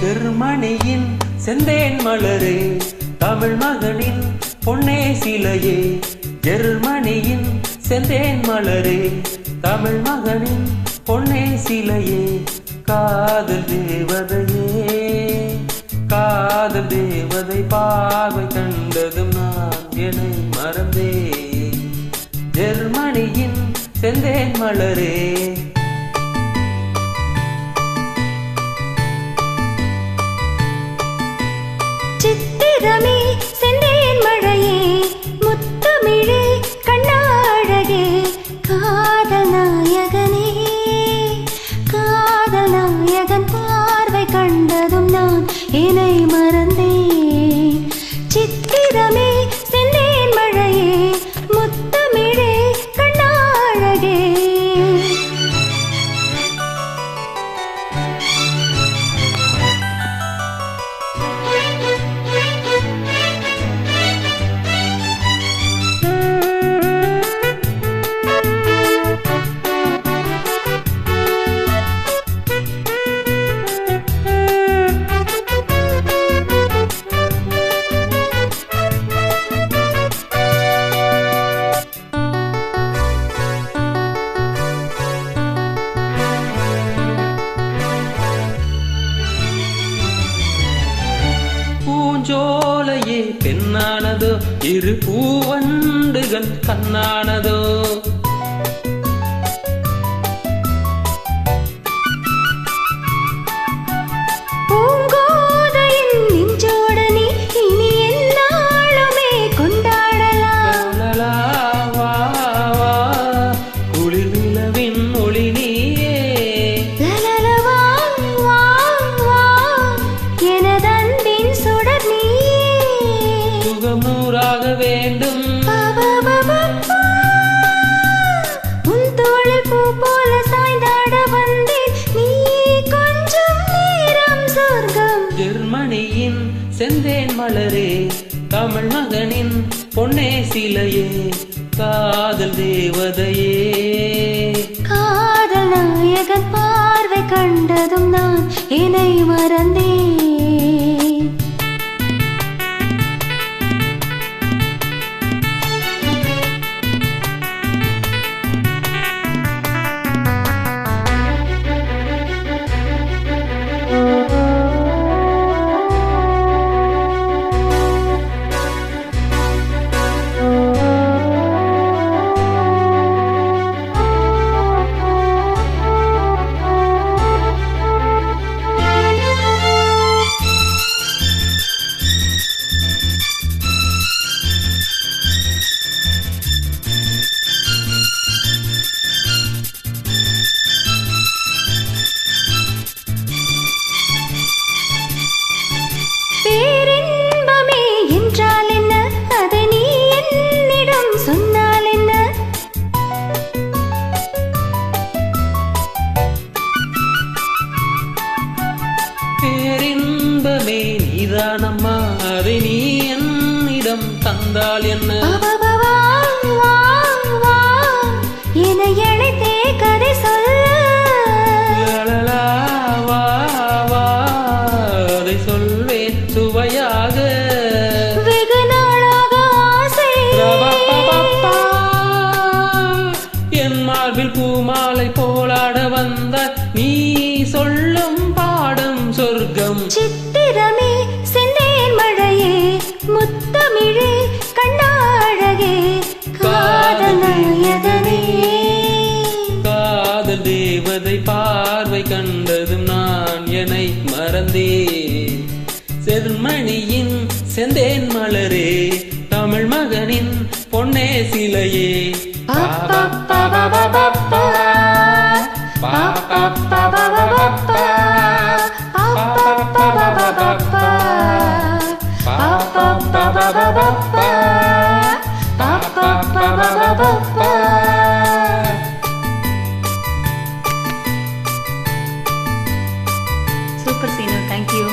ஜெர்மனியின் செந்தேன் மலரே, தமிழ் மகனின் பொன்னே சிலையே. ஜெர்மனியின் செந்தேன் மலரே, தமிழ் மகனின் பொன்னே சிலையே. காதல் தேவதையே, காதல் தேவதை பார்வை கண்டதும் நான் என்னை மறந்தே. ஜெர்மனியின் செந்தேன் மலரே. சித்திரமே செந்தேன் மழையே, முத்தமிழே கண்ணாழகே. காதல் நாயகனே, காதல் நாயகன் பார்வை கண்டதும் நான் என்னை மறந்தேன். சித்திரமே செந்தேன் மழையே, முத்தமிழே கண்ணாழகே. பூஞ்சோலையே பெண்ணானதோ, இரு பூவண்டுகள் கண்ணானதோ. பூங்கோதையின் நெஞ்சோடு நீ இனி எந்நாளுமே கொண்டாடலாம். வா வா குளிர் நிலவின் ஒளி நீயே. லலலவா வா வா எனதன்பின் சுடர் நீயே. சுகம் நூறாக வேண்டும். பபபபப்பா, உன் தோளில் பூ போல சாய்ந்தாட வந்தேன். நீ கொஞ்சம் நேரம் சொர்க்கம். ஜெர்மனியின் செந்தேன் மலரே, தமிழ் மகனின் பொன்னே சிலையே. காதல் தேவதையே, காதல் நாயகன் பார்வை கண்டதும் நான் என்னை மறந்தேன். பேரின்பமே என்றால் என்ன, அதை நீ என்னிடம் சொன்னால் என்ன? பேரின்பமே நீதானம்மா, அதை நீ என்னிடம் தந்தால் என்ன? பபபவா வா வா என்னை அழைத்தே கதை சொல்ல. லலலா வா வா அதை சொல்வேன் சுவையாக. வெகு நாளாக ஆசை. ரபபபப்பா, என் மார்பில் பூமாலை போலாட வந்தாய். நீ சொல்லும் பாடம் சொர்க்கம். சித்திரமே செந்தேன் மழையே, முத்தமிழே கண்ணாழகே. காதல் நாயகனே, காதல் தேவதை பார்வை கண்டதும் நான் என்னை மறந்தே. ஜெர்மனியின் செந்தேன் மலரே, தமிழ் மகனின் பொன்னே சிலையே. பபபபபபப்பா, பபபபபபப்பா, பபபபபபப்பா, பபபபபபப்பா, பபபபபபப்பா. Super Sinu, thank you.